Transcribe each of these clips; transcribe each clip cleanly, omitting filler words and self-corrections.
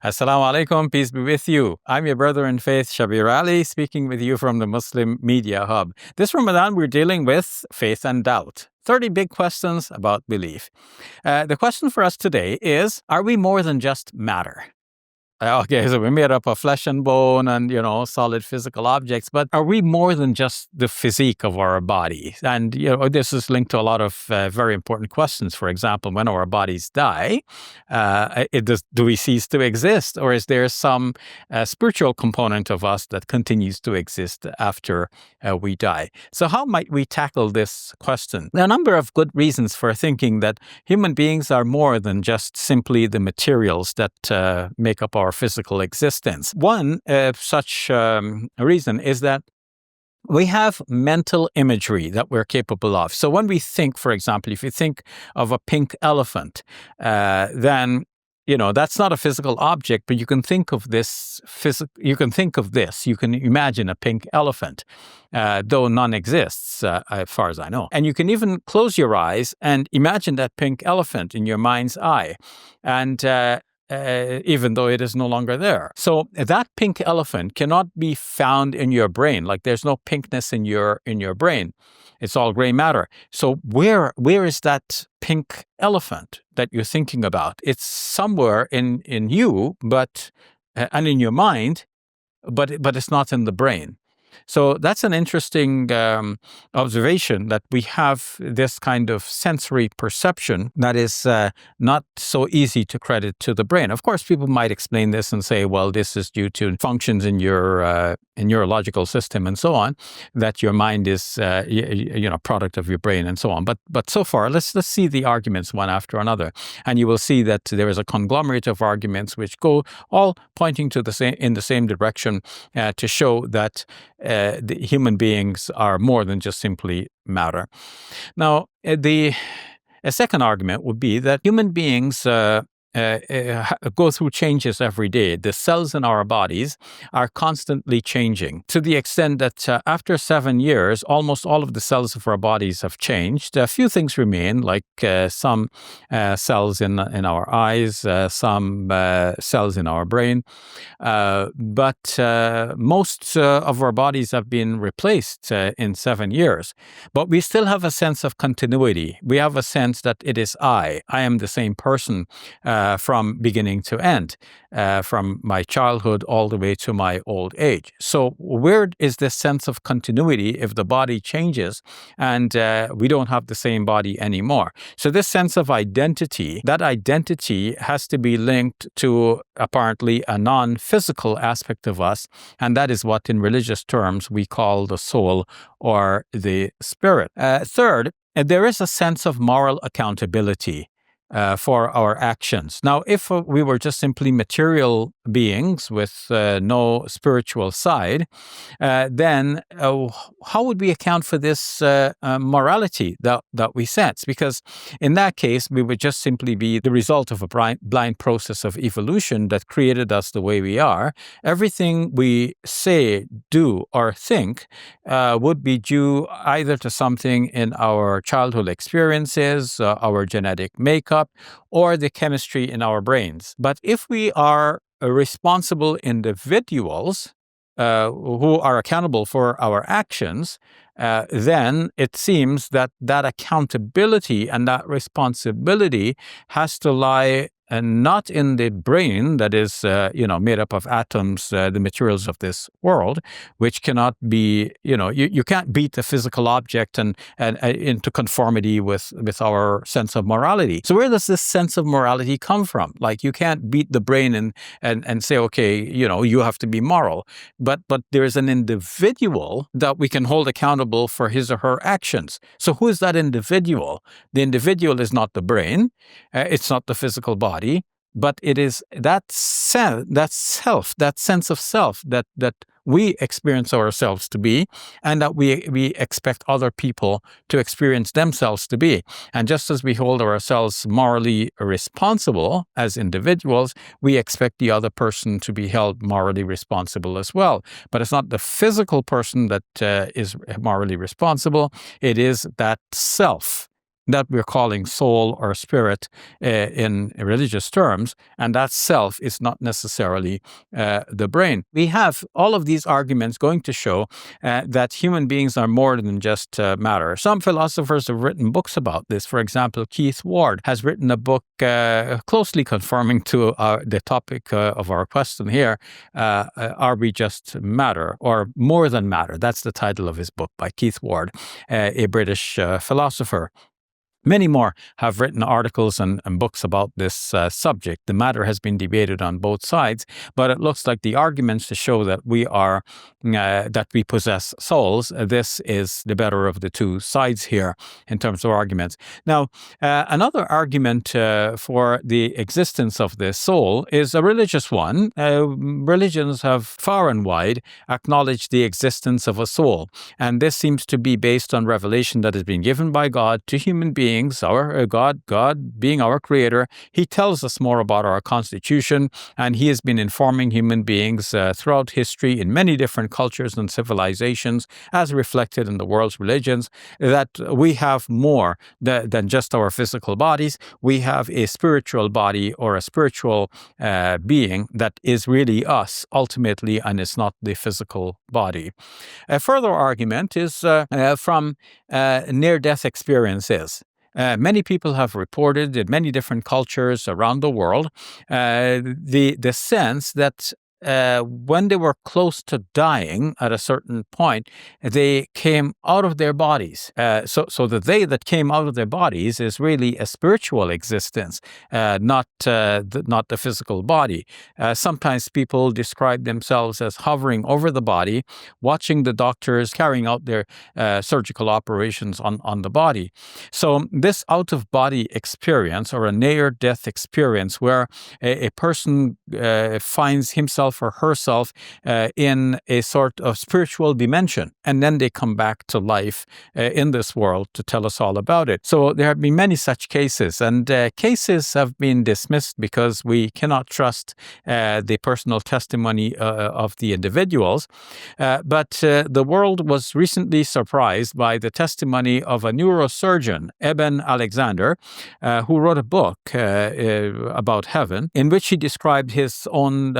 Assalamu alaikum, peace be with you. I'm your brother in faith, Shabir Ally, speaking with you from the Muslim Media Hub. This Ramadan, we're dealing with faith and doubt. 30 big questions about belief. The question for us today is, are we more than just matter? Okay, so we're made up of flesh and bone and, solid physical objects, but are we more than just the physique of our body? And, this is linked to a lot of very important questions. For example, when our bodies die, do we cease to exist? Or is there some spiritual component of us that continues to exist after we die? So how might we tackle this question? There are a number of good reasons for thinking that human beings are more than just simply the materials that make up our physical existence. One such reason is that we have mental imagery that we're capable of. So when we think, for example, if you think of a pink elephant, then that's not a physical object, but you can think of this. You can imagine a pink elephant, though none exists, as far as I know. And you can even close your eyes and imagine that pink elephant in your mind's eye, and even though it is no longer there. So that pink elephant cannot be found in your brain. Like there's no pinkness in your brain. It's all gray matter. So where is that pink elephant that you're thinking about? It's somewhere in you, but and in your mind, but it's not in the brain. So that's an interesting observation, that we have this kind of sensory perception that is not so easy to credit to the brain. Of course, people might explain this and say, well, this is due to functions in your neurological system and so on, that your mind is product of your brain and so on. But so far, let's see the arguments one after another, and you will see that there is a conglomerate of arguments which go all pointing to in the same direction to show that the human beings are more than just simply matter. Now, a second argument would be that human beings go through changes every day. The cells in our bodies are constantly changing, to the extent that after 7 years, almost all of the cells of our bodies have changed. A few things remain, like some cells in our eyes, some cells in our brain, but most of our bodies have been replaced in 7 years. But we still have a sense of continuity. We have a sense that it is I am the same person from beginning to end, from my childhood all the way to my old age. So where is this sense of continuity if the body changes and we don't have the same body anymore? So this sense of identity, that identity has to be linked to apparently a non-physical aspect of us, and that is what in religious terms we call the soul or the spirit. Third, there is a sense of moral accountability for our actions. Now, if we were just simply material beings with no spiritual side, then how would we account for this morality that we sense? Because in that case, we would just simply be the result of a blind process of evolution that created us the way we are. Everything we say, do, or think would be due either to something in our childhood experiences, our genetic makeup, or the chemistry in our brains. But if we are responsible individuals who are accountable for our actions, then it seems that accountability and that responsibility has to lie not in the brain that is, made up of atoms, the materials of this world, which cannot be, you can't beat the physical object and into conformity with our sense of morality. So where does this sense of morality come from? Like, you can't beat the brain and say, okay, you have to be moral. But there is an individual that we can hold accountable for his or her actions. So who is that individual? The individual is not the brain. It's not the physical body. But it is that self, that sense of self that we experience ourselves to be, and that we expect other people to experience themselves to be. And just as we hold ourselves morally responsible as individuals, we expect the other person to be held morally responsible as well. But it's not the physical person that is morally responsible. It is that self that we're calling soul or spirit in religious terms, and that self is not necessarily the brain. We have all of these arguments going to show that human beings are more than just matter. Some philosophers have written books about this. For example, Keith Ward has written a book closely conforming to the topic of our question here, Are We Just Matter, or More Than Matter? That's the title of his book by Keith Ward, a British philosopher. Many more have written articles and books about this subject. The matter has been debated on both sides, but it looks like the arguments to show that we possess souls, this is the better of the two sides here in terms of arguments. Now, another argument for the existence of the soul is a religious one. Religions have far and wide acknowledged the existence of a soul, and this seems to be based on revelation that has been given by God to human beings. Our God being our creator, he tells us more about our constitution, and he has been informing human beings throughout history in many different cultures and civilizations, as reflected in the world's religions, that we have more than just our physical bodies. We have a spiritual body or a spiritual being that is really us ultimately, and it's not the physical body. A further argument is from near-death experiences. Many people have reported in many different cultures around the world the sense that when they were close to dying at a certain point, they came out of their bodies. So the they that came out of their bodies is really a spiritual existence, not the physical body. Sometimes people describe themselves as hovering over the body, watching the doctors carrying out their surgical operations on the body. So this out-of-body experience, or a near-death experience, where a person finds himself or herself in a sort of spiritual dimension, and then they come back to life in this world to tell us all about it. So there have been many such cases, and cases have been dismissed because we cannot trust the personal testimony of the individuals. But the world was recently surprised by the testimony of a neurosurgeon, Eben Alexander, who wrote a book about heaven, in which he described his own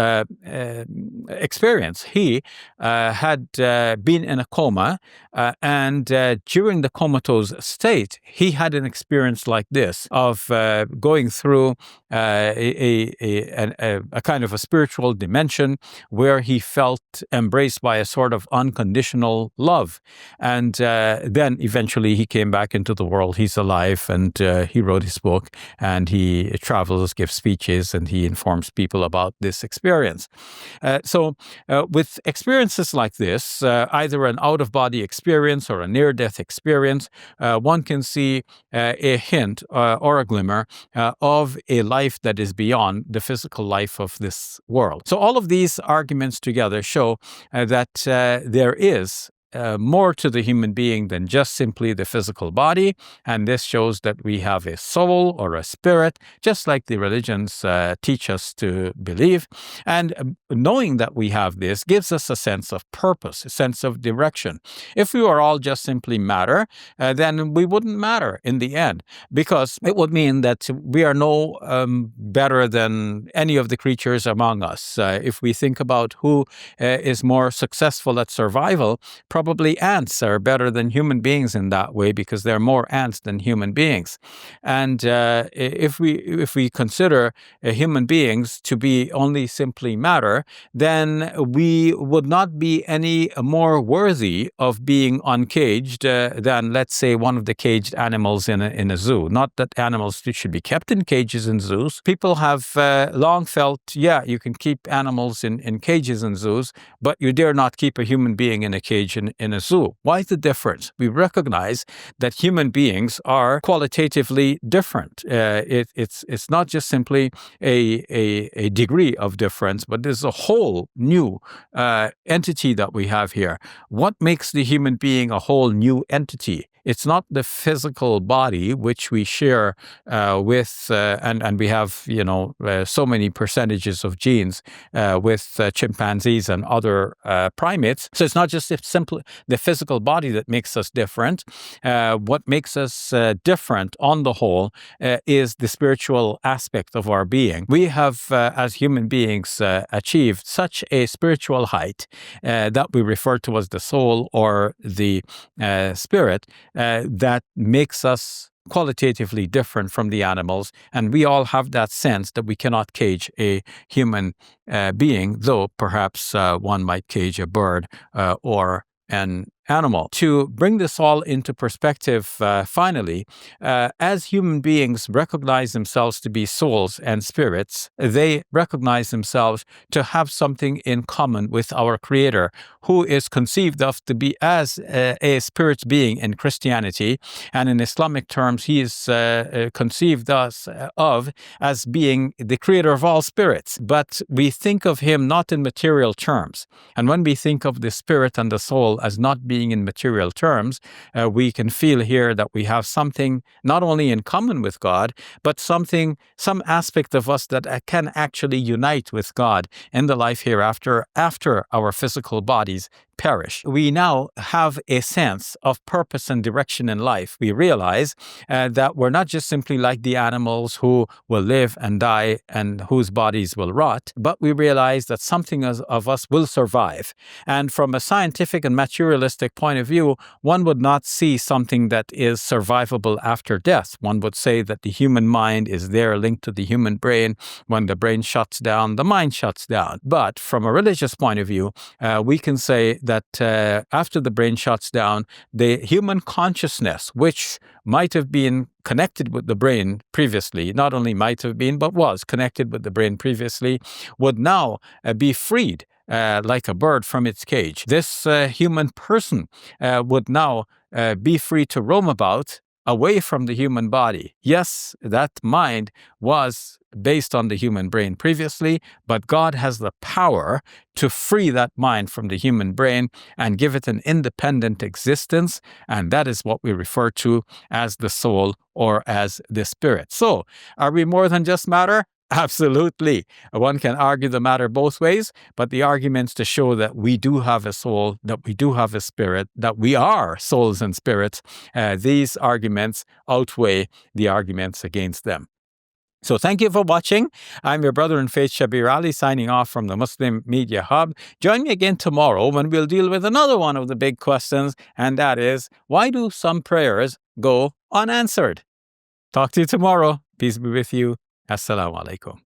experience. He had been in a coma, and during the comatose state, he had an experience like this of going through a kind of a spiritual dimension where he felt embraced by a sort of unconditional love. And then eventually he came back into the world. He's alive, and he wrote his book, and he travels, gives speeches, and he informs people about this experience. So with experiences like this, either an out-of-body experience or a near-death experience, one can see a hint or a glimmer of a life that is beyond the physical life of this world. So all of these arguments together show that there is more to the human being than just simply the physical body, and this shows that we have a soul or a spirit, just like the religions teach us to believe. And knowing that we have this gives us a sense of purpose, a sense of direction. If we were all just simply matter, then we wouldn't matter in the end, because it would mean that we are no better than any of the creatures among us. If we think about who is more successful at survival, probably ants are better than human beings in that way, because there are more ants than human beings. And if we consider human beings to be only simply matter, then we would not be any more worthy of being uncaged than, let's say, one of the caged animals in a zoo. Not that animals should be kept in cages in zoos. People have long felt, yeah, you can keep animals in cages in zoos, but you dare not keep a human being in a cage in a zoo. Why is the difference? We recognize that human beings are qualitatively different. It's not just simply a degree of difference, but there's a whole new entity that we have here. What makes the human being a whole new entity? It's not the physical body which we share with, and we have, so many percentages of genes with chimpanzees and other primates. So it's not just simply the physical body that makes us different. What makes us different on the whole is the spiritual aspect of our being. We have, as human beings, achieved such a spiritual height that we refer to as the soul or the spirit that makes us qualitatively different from the animals, and we all have that sense that we cannot cage a human being, though perhaps one might cage a bird or an animal. To bring this all into perspective, finally, as human beings recognize themselves to be souls and spirits, they recognize themselves to have something in common with our Creator, who is conceived of to be as a spirit being in Christianity, and in Islamic terms, he is conceived of as being the Creator of all spirits. But we think of him not in material terms, and when we think of the spirit and the soul as not being in material terms, we can feel here that we have something not only in common with God, but some aspect of us that can actually unite with God in the life hereafter, after our physical bodies perish. We now have a sense of purpose and direction in life. We realize that we're not just simply like the animals who will live and die and whose bodies will rot, but we realize that something of us will survive. And from a scientific and materialistic point of view, one would not see something that is survivable after death. One would say that the human mind is there linked to the human brain. When the brain shuts down, the mind shuts down. But from a religious point of view, we can say that after the brain shuts down, the human consciousness, which might have been connected with the brain previously, not only might have been, but was connected with the brain previously, would now be freed like a bird from its cage. This human person would now be free to roam about away from the human body. Yes, that mind was based on the human brain previously, but God has the power to free that mind from the human brain and give it an independent existence, and that is what we refer to as the soul or as the spirit. So, are we more than just matter? Absolutely. One can argue the matter both ways, but the arguments to show that we do have a soul, that we do have a spirit, that we are souls and spirits, these arguments outweigh the arguments against them. So thank you for watching. I'm your brother in faith, Shabir Ally, signing off from the Muslim Media Hub. Join me again tomorrow when we'll deal with another one of the big questions, and that is, why do some prayers go unanswered? Talk to you tomorrow. Peace be with you. Assalamu alaikum.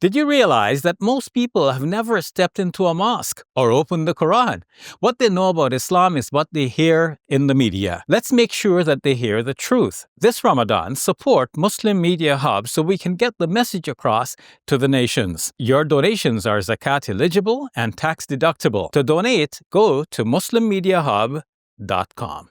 Did you realize that most people have never stepped into a mosque or opened the Quran? What they know about Islam is what they hear in the media. Let's make sure that they hear the truth. This Ramadan, support Muslim Media Hub so we can get the message across to the nations. Your donations are zakat eligible and tax deductible. To donate, go to muslimmediahub.com.